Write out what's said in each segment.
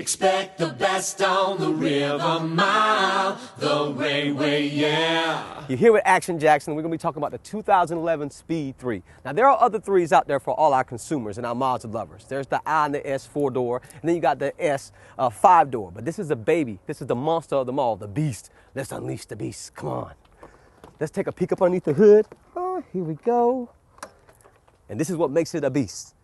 Expect the best on the River Mile, the Railway, yeah. You're here with Action Jackson. We're going to be talking about the 2011 Speed 3. Now, there are other 3s out there for all our consumers and our Mazda lovers. There's the I and the S 4-door, and then you got the S 5-door. But this is the baby. This is the monster of them all, the beast. Let's unleash the beast. Come on. Let's take a peek up underneath the hood. Oh, here we go. And this is what makes it a beast.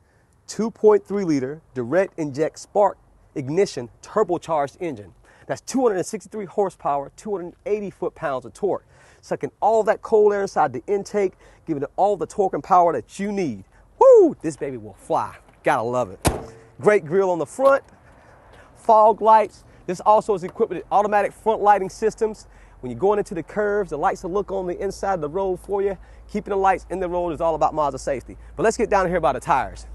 2.3-liter direct inject spark ignition turbocharged engine. That's 263 horsepower, 280 foot-pounds of torque, sucking all that cold air inside the intake, giving it all the torque and power that you need. Woo! This baby will fly. Gotta love it. Great grille on the front, fog lights. This also is equipped with automatic front lighting systems. When you're going into the curves, the lights will look on the inside of the road for you. Keeping the lights in the road is all about Mazda safety. But let's get down here by the tires.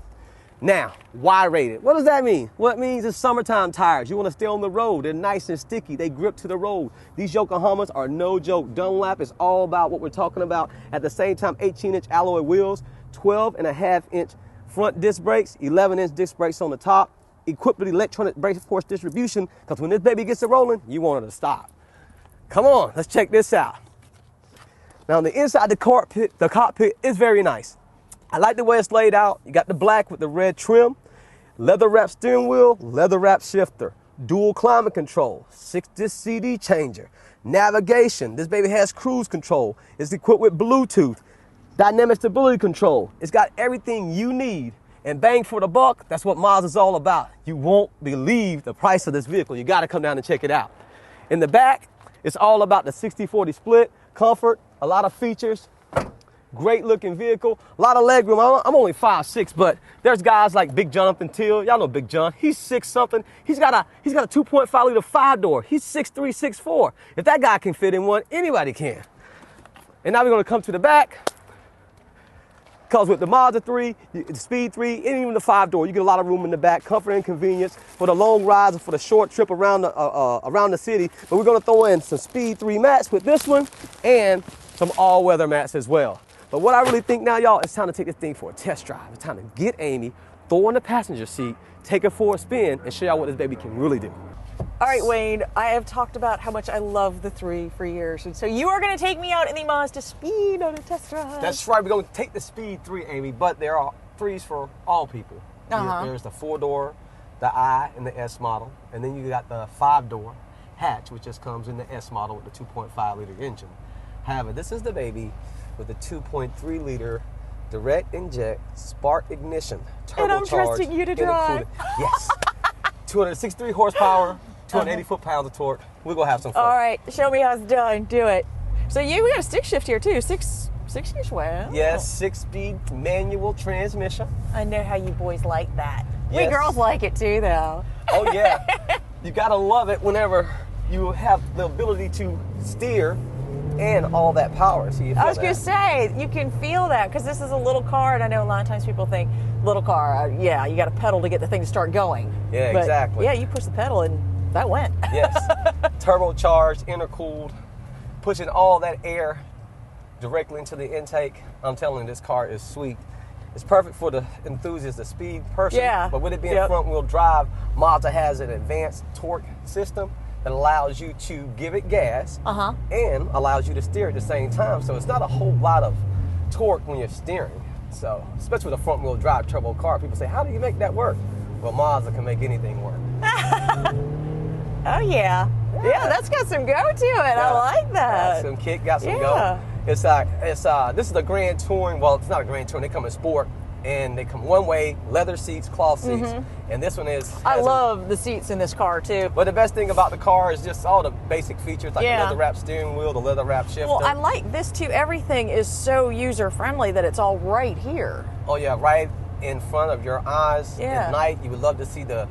Now, why rated? What does that mean? Well, it means it's summertime tires. You want to stay on the road. They're nice and sticky. They grip to the road. These Yokohamas are no joke. Dunlop is all about what we're talking about. At the same time, 18-inch alloy wheels, 12.5-inch front disc brakes, 11-inch disc brakes on the top, equipped with electronic brake force distribution, because when this baby gets it rolling, you want it to stop. Come on, let's check this out. Now, on the inside, the cockpit is very nice. I like the way it's laid out. You got the black with the red trim, leather wrap steering wheel, leather wrap shifter, dual climate control, 6-disc CD changer, navigation. This baby has cruise control. It's equipped with Bluetooth, dynamic stability control. It's got everything you need. And bang for the buck, that's what Mazda's all about. You won't believe the price of this vehicle. You got to come down and check it out. In the back, it's all about the 60-40 split, comfort, a lot of features. Great looking vehicle, a lot of leg room. I'm only 5'6", but there's guys like Big Jonathan Till. Y'all know Big John. He's 6 something. He's got a 2.5-liter 5-door. He's 6'3", 6'4". If that guy can fit in one, anybody can. And now we're gonna come to the back. Because with the Mazda 3, the Speed 3, and even the 5-door, you get a lot of room in the back, comfort and convenience for the long rides and for the short trip around the city. But we're gonna throw in some Speed 3 mats with this one and some all-weather mats as well. But what I really think now, y'all, it's time to take this thing for a test drive. It's time to get Amy, throw her in the passenger seat, take her for a spin, and show y'all what this baby can really do. All right, Wayne, I have talked about how much I love the 3 for years. And so you are going to take me out in the MazdaSpeed on a test drive. That's right. We're going to take the Speed 3, Amy, but there are 3s for all people. There's the 4-door, the I and the S model, and then you got the 5-door hatch, which just comes in the S model with the 2.5-liter engine. However, this is the baby with the 2.3-liter direct inject spark ignition turbocharged. And I'm trusting you to drive. Yes. 263 horsepower, 280 foot-pounds of torque. We're going to have some fun. All right, show me how it's done. Do it. So we got a stick shift here too. Six years, wow. Yes, 6-speed manual transmission. I know how you boys like that. Yes. We girls like it too, though. Oh yeah. You got to love it whenever you have the ability to steer and all that power. So you feel I was going to say, you can feel that because this is a little car, and I know a lot of times people think, little car, yeah, you got to pedal to get the thing to start going. Yeah, but exactly. Yeah, you push the pedal and that went. Yes. Turbocharged, intercooled, pushing all that air directly into the intake. I'm telling you, this car is sweet. It's perfect for the enthusiast, the speed person. Yeah. But with it being front-wheel drive, Mazda has an advanced torque system that allows you to give it gas and allows you to steer at the same time. So it's not a whole lot of torque when you're steering. So, especially with a front-wheel drive turbo car, people say, how do you make that work? Well, Mazda can make anything work. Oh, yeah. Yeah, that's got some go to it. I like that. Got some kick, got some go. This is a Grand Touring. Well, it's not a Grand Touring. They come in sport, and they come one way, leather seats, cloth seats. And this one is... I love the seats in this car, too. But the best thing about the car is just all the basic features, like the leather wrap steering wheel, the leather wrap shifter. Well, I like this, too. Everything is so user-friendly that it's all right here. Oh, yeah, right in front of your eyes at night. You would love to see the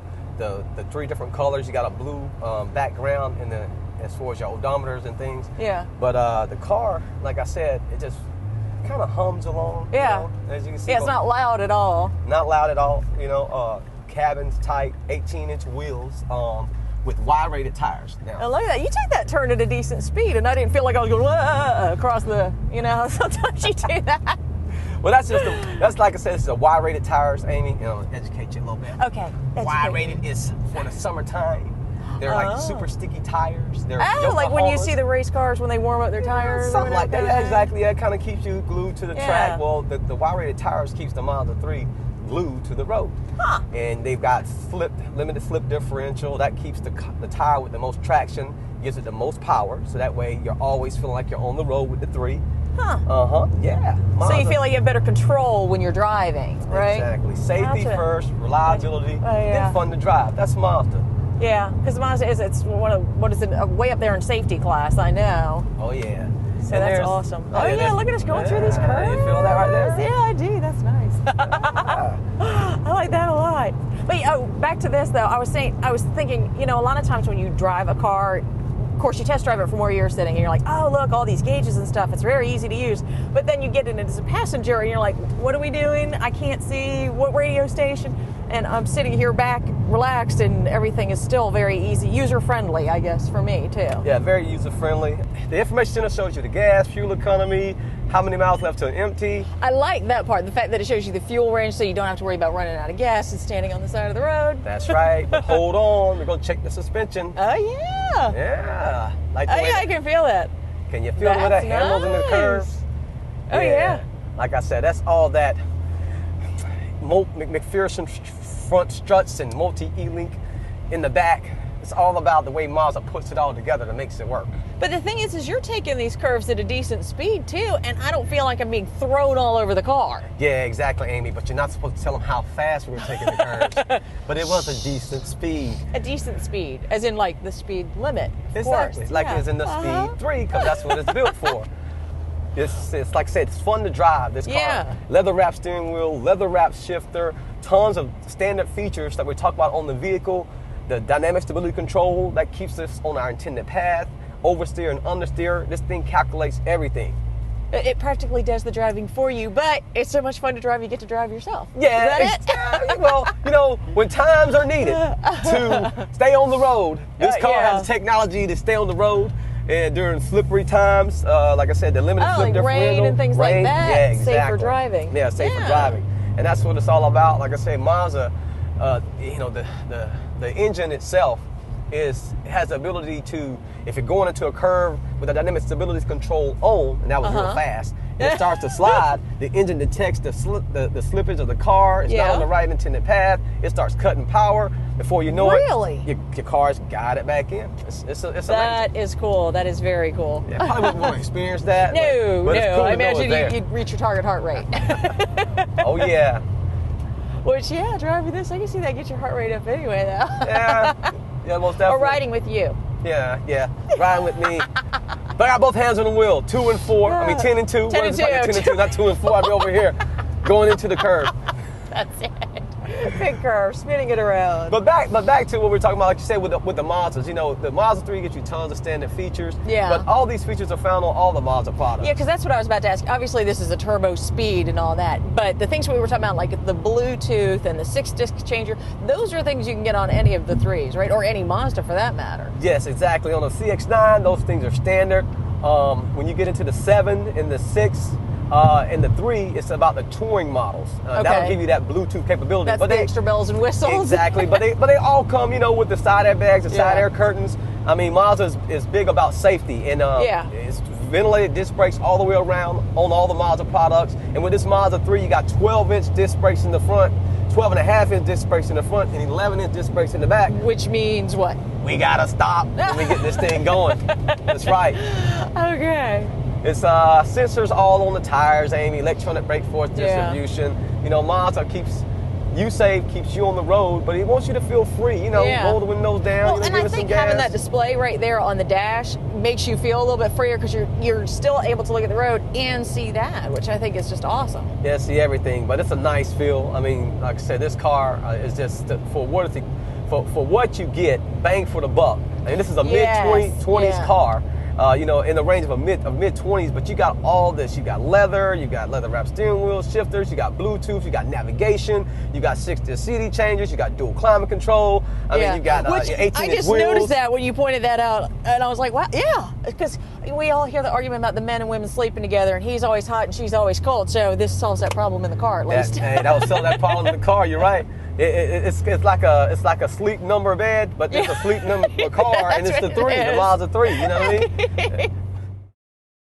3 different colors. You got a blue background in the as far as your odometers and things. Yeah. But the car, like I said, it just kind of hums along. Yeah. You know, as you can see. Yeah, it's not loud at all. Not loud at all. You know, cabin's tight, 18-inch wheels with Y-rated tires. Now, and look at that. You take that turn at a decent speed, and I didn't feel like I was going across the, you know, sometimes you do that. But that's like I said, this is a Y-rated tires, Amy. You know, educate you a little bit. Okay. Y-rated is for the summertime. They're like super sticky tires. They're like when you Yokohamas. see the race cars when they warm up their tires. Something like that. Yeah, exactly. Yeah, it kind of keeps you glued to the track. Well, the Y-rated tires keeps the Mazda 3 glued to the road. Huh. And they've got limited slip differential. That keeps the tire with the most traction, gives it the most power. So that way you're always feeling like you're on the road with the 3. Huh. Yeah. So you feel like you have better control when you're driving, right? Exactly. Safety first, reliability, then fun to drive. That's Mazda. Yeah, because Mazda it's way up there in safety class, I know. Oh yeah. So that's awesome. Oh yeah, look at us going through these curves. You feel that right there? Yeah, I do. That's nice. I like that a lot. But back to this though, I was thinking, you know, a lot of times when you drive a car, of course, you test drive it from where you're sitting, and you're like, oh, look, all these gauges and stuff. It's very easy to use. But then you get in as a passenger, and you're like, what are we doing? I can't see what radio station. And I'm sitting here back, relaxed, and everything is still very easy, user-friendly, I guess, for me, too. Yeah, very user-friendly. The information center shows you the gas, fuel economy, how many miles left to empty. I like that part, the fact that it shows you the fuel range, so you don't have to worry about running out of gas and standing on the side of the road. That's right. But hold on, we're going to check the suspension. Oh, yeah. Yeah. I can feel that. Can you feel where that handle's in the curve? Oh, yeah. Like I said, that's all that McPherson front struts and multi-E-link in the back. It's all about the way Mazda puts it all together that makes it work. But the thing is you're taking these curves at a decent speed too, and I don't feel like I'm being thrown all over the car. Yeah, exactly, Amy, but you're not supposed to tell them how fast we were taking the curves. But it was a decent speed. A decent speed, as in like the speed limit, of exactly, course. like it's in the Speed 3, because that's what it's built for. It's like I said, it's fun to drive this car. Yeah. Leather wrap steering wheel, leather wrap shifter, tons of standard features that we talk about on the vehicle. The dynamic stability control that keeps us on our intended path, oversteer and understeer. This thing calculates everything. It practically does the driving for you, but it's so much fun to drive, you get to drive yourself. Yeah. Is that it? Well, you know, when times are needed to stay on the road, this car has technology to stay on the road. And during slippery times, like I said, the limited slip like differential. rain and things like that. Yeah, exactly. Safe for driving. Yeah, safe for driving. And that's what it's all about. Like I say, Mazda, you know, the engine itself has the ability to, if you're going into a curve with the dynamic stability control on, and that was real fast, and it starts to slide, the engine detects the slippage of the car. It's not on the right intended path. It starts cutting power. Before you know it, your car's guided back in. It's that is cool. That is very cool. Yeah, probably wouldn't want to experience that. No, but it's cool I to know imagine you'd reach your target heart rate. Oh, yeah. Which, driving this, I can see that get your heart rate up anyway, though. Yeah, most definitely. Or riding with you. Yeah, riding with me. But I got both hands on the wheel, 2 and 4. I mean, 10 and 2. 10 and 2. 10 and 2, not 2 and 4. I'll be over here going into the curve. That's it. Big curve, spinning it around. But back to what we're talking about, like you said, with the Mazdas. You know, the Mazda 3 gets you tons of standard features. Yeah. But all these features are found on all the Mazda products. Yeah, because that's what I was about to ask. Obviously, this is a turbo speed and all that. But the things we were talking about, like the Bluetooth and the 6-disc changer, those are things you can get on any of the 3s, right? Or any Mazda for that matter. Yes, exactly. On the CX-9, those things are standard. When you get into the 7 and the 6, and the 3, it's about the touring models. That'll give you that Bluetooth capability. That's the extra bells and whistles. Exactly, but they all come, you know, with the side airbags, the side air curtains. I mean, Mazda is big about safety, and it's ventilated disc brakes all the way around on all the Mazda products. And with this Mazda 3, you got 12-inch disc brakes in the front, 12.5-inch disc brakes in the front, and 11-inch disc brakes in the back. Which means what? We gotta stop when we get this thing going. That's right. Okay. It's sensors all on the tires, Amy, electronic brake force distribution. You know, Mazda keeps you safe, keeps you on the road, but he wants you to feel free, you know, roll the windows down. Well, and I think having that display right there on the dash makes you feel a little bit freer because you're still able to look at the road and see that, which I think is just awesome. Yeah, see everything, but it's a nice feel. I mean, like I said, this car is just for what you get, bang for the buck. I mean, this is a mid-20s car. You know, in the range of mid-20s, but you got all this. You got leather wrap steering wheel, shifters, you got Bluetooth, you got navigation, you got 6-disc CD changers, you got dual climate control. I mean, you got 18-inch wheels. I just noticed that when you pointed that out, and I was like, wow, yeah, because we all hear the argument about the men and women sleeping together, and he's always hot and she's always cold. So this solves that problem in the car, at least. Hey, that would solve that problem in the car. You're right. It's like a sleep number bed, but it's a sleep number car, and it's the 3, the Mazda 3. You know what I mean?